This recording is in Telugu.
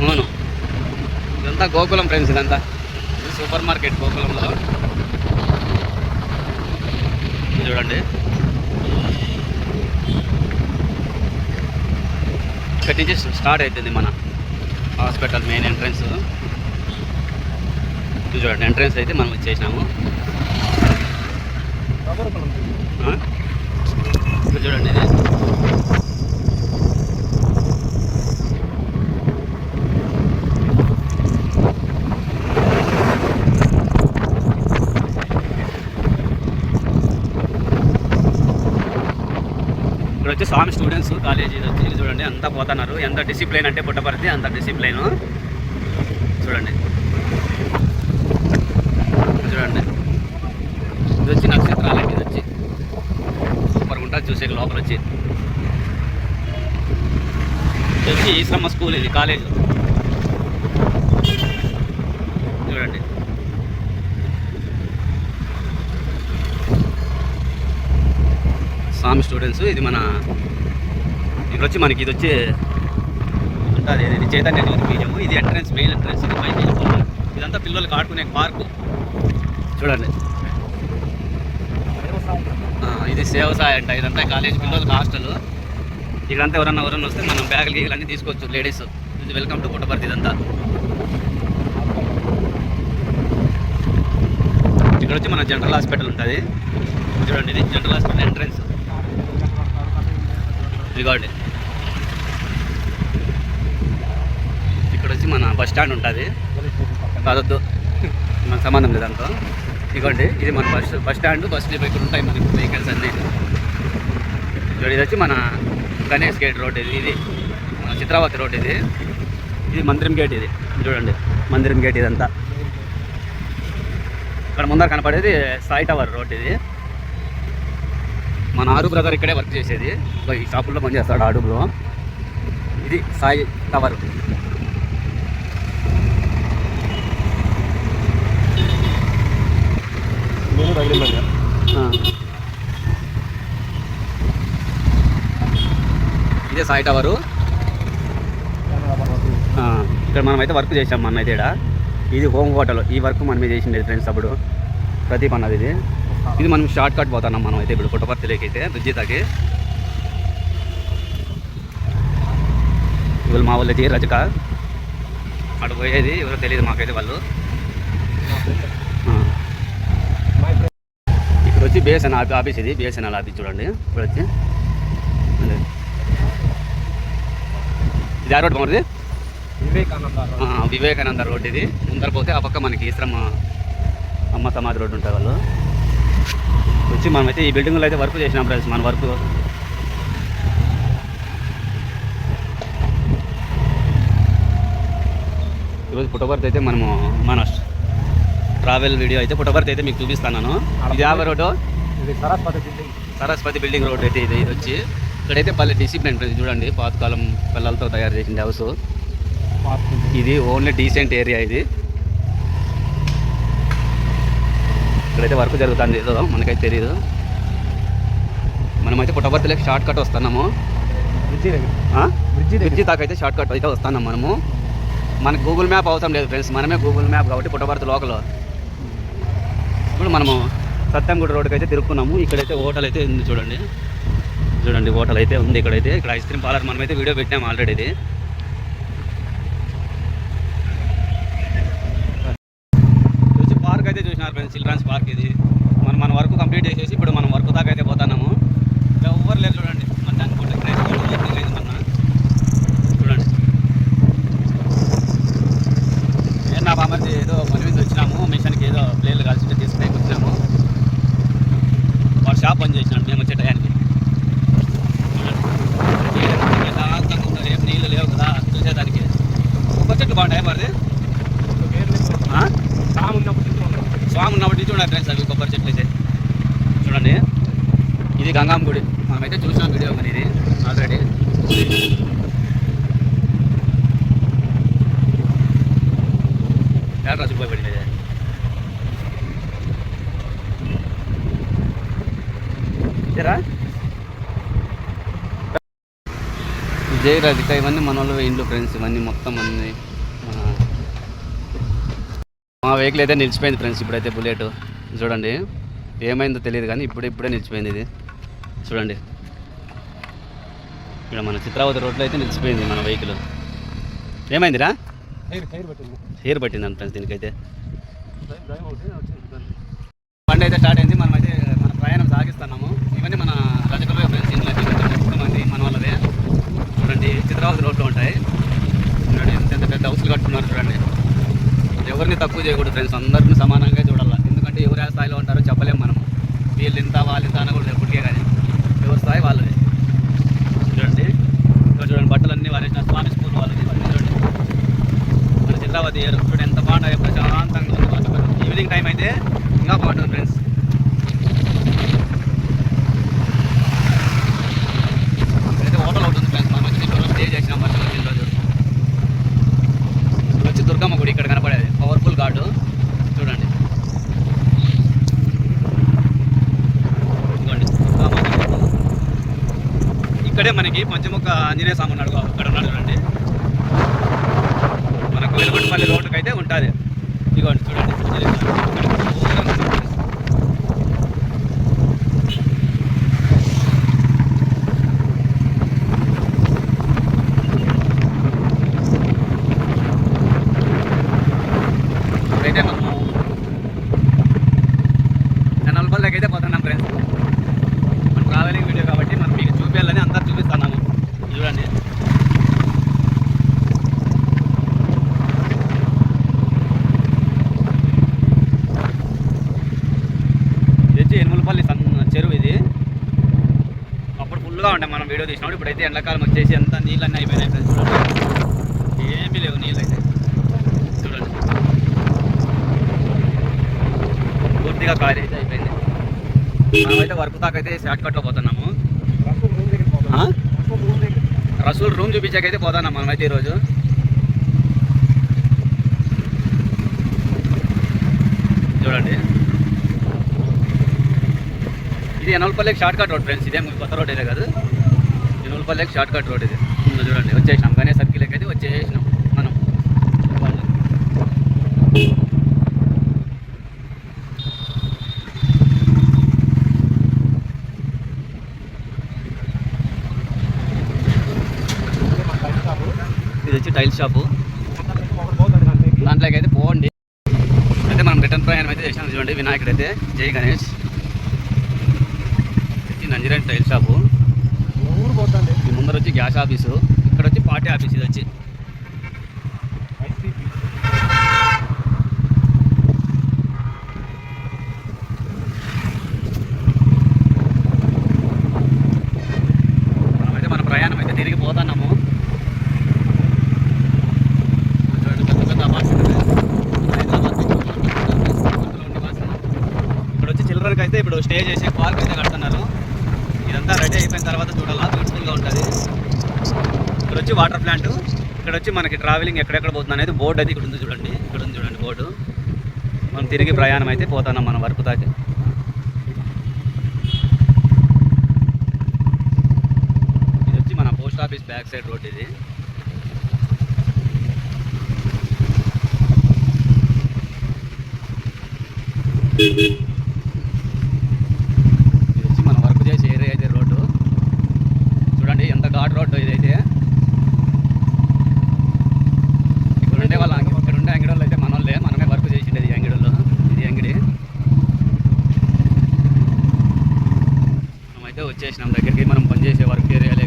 అవును, ఇదంతా గోకులం ఫ్రెండ్స్. ఇదంతా సూపర్ మార్కెట్ గోకులంలో. చూడండి, ఇక్కడి నుంచి స్టార్ట్ అవుతుంది మన హాస్పిటల్ మెయిన్ ఎంట్రన్స్. చూడండి, ఎంట్రన్స్ అయితే మనం వచ్చేసినాము. చూడండి, ఇది ఇక్కడ వచ్చి స్వామి స్టూడెంట్స్ కాలేజ్ ఇది వచ్చి చూడండి అంతా పోతున్నారు. ఎంత డిసిప్లైన్ అంటే పుట్టపర్తి అంత డిసిప్లైన్. చూడండి చూడండి, ఇది వచ్చి నక్షత్రాలకి. ఇది వచ్చి సూపర్గా ఉంటుంది చూసే లోపల వచ్చి. ఇది వచ్చి ఈశ్రమ్మ స్కూల్, ఇది కాలేజ్. చూడండి, స్వామి స్టూడెంట్స్. ఇది మన ఇక్కడ వచ్చి మనకి ఇది వచ్చి ఉంటుంది, ఇది చైతన్య జ్యోతి బీజము. ఇది ఎంట్రన్స్, మెయిన్ ఎంట్రన్స్. ఇది పైకి వెళ్ళిపోతుంది. ఇదంతా పిల్లలకు ఆడుకునే పార్కు. చూడండి, ఇది సేవసాయ అంట. ఇదంతా కాలేజ్ పిల్లలకు హాస్టల్. ఇక్కడంతా ఎవరన్నా వస్తే మనం బ్యాగులు గీగులన్నీ తీసుకోవచ్చు లేడీస్. ఇది వెల్కమ్ టు పుట్టపర్తి. ఇదంతా ఇక్కడ వచ్చి మన జనరల్ హాస్పిటల్ ఉంటుంది. చూడండి, ఇది జనరల్ హాస్పిటల్ ఎంట్రన్స్. ఇదిగోండి, ఇక్కడ వచ్చి మన బస్ స్టాండ్ ఉంటుంది. కాదొద్దు, మనకు సంబంధం లేదు దాంతో. ఇదిగోండి, ఇది మన బస్ స్టాండ్. బస్ డిపో ఇక్కడ ఉంటాయి మనకి వెహికల్స్ అన్నీ. ఇది వచ్చి మన గణేష్ గేట్ రోడ్. ఇది మన చిత్రావతి రోడ్. ఇది మందిరం గేట్. ఇది చూడండి, మందిరం గేట్. ఇదంతా ఇక్కడ ముందర కనపడేది సాయి టవర్ రోడ్. ఇది మన ఆరు బ్రదర్ ఇక్కడే వర్క్ చేసేది. ఈ షాపుల్లో పనిచేస్తాడు అడుగులో. ఇది సాయి టవర్. ఇదే సాయి టవరు. ఇక్కడ మనమైతే వర్క్ చేసాం మన అయితే. ఇది హోమ్ హోటల్. ఈ వర్క్ మనమే చేసిండేది ఫ్రెండ్స్ అప్పుడు. ప్రదీప్ అన్నది ఇది. ఇది మనం షార్ట్ కట్ పోతున్నాం మనం అయితే ఇప్పుడు పుట్టపర్తిలోకి అయితే రుజితాకి. ఇవాళ మా వాళ్ళది రజక. అటు పోయేది ఎవరో తెలియదు మాకైతే వాళ్ళు. ఇక్కడ వచ్చి బిఎస్ఎన్ఎల్ ఆఫీస్. ఇది బిఎస్ఎన్ఎల్ ఆఫీస్. చూడండి, ఇక్కడ వచ్చి ఇది ఆ రోడ్ బాగుంది, వివేకానంద రోడ్. ఇది ముందర పోతే ఆ పక్క మనకి ఈశ్రమ అమ్మ సమాధి రోడ్డు ఉంటాయి. వాళ్ళు వచ్చి మనమైతే ఈ బిల్డింగ్లో అయితే వర్క్ చేసినాం ఫ్రెండ్స్. మన వర్క్ ఈరోజు పుట్టపర్తి అయితే మనము మన ట్రావెల్ వీడియో అయితే పుట్టపర్తి అయితే మీకు చూపిస్తాను. ఇది 50 రోడ్డు, సరస్వతి బిల్డింగ్ రోడ్ అయితే. ఇది వచ్చి ఇక్కడైతే పల్లె డిసిప్లిన్ ఫ్రెండ్స్. చూడండి, పాతకాలం పిల్లలతో తయారు చేసిన హౌస్. ఇది ఓన్లీ డీసెంట్ ఏరియా. ఇది ఇక్కడైతే వర్క్ జరుగుతుంది. ఏదో మనకైతే తెలియదు. మనమైతే పుట్టపర్తిలోకి షార్ట్ కట్ వస్తున్నాము. బ్రిడ్జి దాకా అయితే షార్ట్ కట్ అయితే వస్తున్నాం మనము. మనకు గూగుల్ మ్యాప్ అవసరం లేదు ఫ్రెండ్స్. మనమే గూగుల్ మ్యాప్ కాబట్టి పుట్టపర్తి లోకల్. ఇప్పుడు మనము సత్యంగూడ రోడ్డుకి అయితే తిరుగుతున్నాము. ఇక్కడైతే హోటల్ అయితే ఉంది. చూడండి చూడండి, హోటల్ అయితే ఉంది ఇక్కడైతే. ఇక్కడ ఐస్ క్రీమ్ పార్లర్ మనమైతే వీడియో పెట్టాము ఆల్రెడీ. ఇది పార్క్ అయితే చూసినారు ఫ్రెండ్స్, చిల్డ్రన్స్ పార్క్. ఇది మన వర్క్ కంప్లీట్ చేసేసి ఇప్పుడు మనం వర్క్ దాకా అయితే పోతున్నాము. ఎవరు లేదు చూడండి. మన అనుకుంటే లేదు మన. చూడండి, నా బామర్ది ఏదో పని మీద వచ్చినాము. మిషన్కి ఏదో ప్లేట్లు కలిసి తీసుకునే వచ్చినాము. వాడు షాప్ పని చేసినాడు మేము వచ్చే టయానికి. ఏం నీళ్ళు లేవు కదా చూసేదానికి. కొబ్బరి చెట్లు బాగుంటాయి. మరిది స్వామి ఉన్నప్పుడు చూడండి ఫ్రెండ్స్, అవి కొబ్బరి చెట్లు. జై రాధిక ఇవన్నీ మన వాళ్ళు ఇండ్లు ఫ్రెండ్స్, ఇవన్నీ మొత్తం అన్ని మా వెహికల్ అయితే నిలిచిపోయింది ఫ్రెండ్స్. ఇప్పుడైతే బుల్లెట్ చూడండి, ఏమైందో తెలియదు కానీ ఇప్పుడే నిలిచిపోయింది. ఇది చూడండి, ఇక్కడ మన చిత్రావతి రోడ్లో అయితే నిలిచిపోయింది మన వెహికల్. ఏమైందిరా? హెయిర్ పట్టింది అంత ఫ్రెండ్స్ దీనికైతే. బండి అయితే స్టార్ట్ అయింది, మనమైతే మన ప్రయాణం సాగిస్తున్నాము. ఇవన్నీ మన రజకలు ఫ్రెండ్స్, ఇంట్లో ఎక్కువ మంది మన వాళ్ళవే. చూడండి, చిత్రావతి రోడ్లో ఉంటాయి. చూడండి ఎంత పెద్ద హౌస్లు కట్టుకున్నారు. చూడండి, ఎవరిని తక్కువ చేయకూడదు ఫ్రెండ్స్, అందరినీ సమానంగా చూడాలి. ఎందుకంటే ఎవరు ఏ స్థాయిలో ఉంటారో చెప్పలేము మనం. వీళ్ళు ఇంత వాళ్ళు ఇంత అనకూడదు ఎప్పటికే, కానీ ఎవరి స్థాయి వాళ్ళది. చూడండి ఇక్కడ చూడండి, బట్టలన్నీ వారేసిన స్వామి స్కూల్ వాళ్ళది. చూడండి మన చిత్రావతి ఏరు చూడండి ఎంత బాగుంటాయి, ప్రశాంతంగా. ఈవినింగ్ టైం అయితే ఇంకా బాగుంటుంది ఫ్రెండ్స్. అయితే హోటల్ అవుతుంది ఫ్రెండ్స్, మనం వచ్చి స్టే చేసినాం వర్షం రోజు. వచ్చి దుర్గమ్మ గుడి ఇక్కడ కనపడేది, పవర్ఫుల్ గాడు. చూడండి ఇదిగోండి ఇక్కడే మనకి పంచముఖ ఆంజనేయ స్వామి ఉన్నాడు, ఇక్కడ ఉన్నాడు చూడండి. మన కోయిలకొండపల్లి రోడ్డుకి అయితే ఉంటుంది. ఇదిగోండి చూడండి, అయితే మనము జనాలపల్లికి అయితే పోతున్నాం ఫ్రెండ్స్. మన ట్రావెలింగ్ వీడియో కాబట్టి మనం మీకు చూపించాలని అందరు చూపిస్తున్నాము. చూడండి ఇది వచ్చి ఎనుమలపల్లి చెరువు. ఇది అప్పుడు ఫుల్గా ఉంటాయి మనం వీడియో తీసినప్పుడు. ఇప్పుడైతే ఎండాకాలం వచ్చేసి ఎంత నీళ్ళన్నీ అయిపోయినాయి ఫ్రెండ్స్. చూడండి ఏమీ లేవు నీళ్ళు అయితే. చూడండి పూర్తిగా ఖాళీ అయితే అయిపోయింది. మనమైతే వర్క్ దాకా అయితే షార్ట్ కట్లో పోతున్నాము. రసూల్ రూమ్ చూపించాకైతే పోతున్నాం మనమైతే ఈరోజు. చూడండి ఇది ఎనోల్పల్లికి షార్ట్ కట్ రోడ్ ఫ్రెండ్స్. ఇదే కొత్త రోడ్ అయితే కాదు, ఎనోల్పల్లికి షార్ట్ కట్ రోడ్ ఇది. చూడండి వచ్చేసినాం, కానీ సర్కిల్కి అయితే వచ్చేసినాం మనం. ఇది వచ్చి టైల్ షాపు, దాంట్లోకి అయితే పోండి. అయితే మనం రిటర్న్ ప్రయాణం అయితే చేసినాం. చూడండి వినాయకుడు అయితే జై గణేష్. నంజిరెడ్డి టైల్ షాపు, ఈ ముందర వచ్చి గ్యాస్ ఆఫీసు, ఇక్కడ వచ్చి పార్టీ ఆఫీస్. ఇది వచ్చి మనమైతే మన ప్రయాణం అయితే తిరిగి పోతున్నాము. ఇక్కడ వచ్చి చిల్డ్రన్కి అయితే ఇప్పుడు స్టే చేసే పార్క్ అయితే కడుతున్నారు. ఇదంతా రెడీ అయిపోయిన తర్వాత చూడాలా, బ్యూటిఫుల్గా ఉంటుంది. ఇక్కడ వచ్చి వాటర్ ప్లాంట్, ఇక్కడ వచ్చి మనకి ట్రావెలింగ్ ఎక్కడెక్కడ పోతుంది అనేది బోర్డు అయితే ఇక్కడ ఉంది చూడండి. ఇక్కడ ఉంది చూడండి బోర్డు. మనం తిరిగి ప్రయాణం అయితే పోతున్నాం మన వరకు దాకా. ఇది వచ్చి మన post office back side road. ఇది వచ్చి మనం వర్క్ చేసే ఏరియా అయితే రోడ్డు. చూడండి ఎంత ఘాట్ రోడ్డు ఇదైతే. ఇక్కడ ఉండే అంగడి వాళ్ళు అయితే మన వాళ్ళే, మనమే వర్క్ చేసిండేది ఈ అంగడిలో. ఇది అంగడి. మనమైతే వచ్చేసినాం దగ్గరికి, మనం పనిచేసే వర్క్ ఏరియాలే.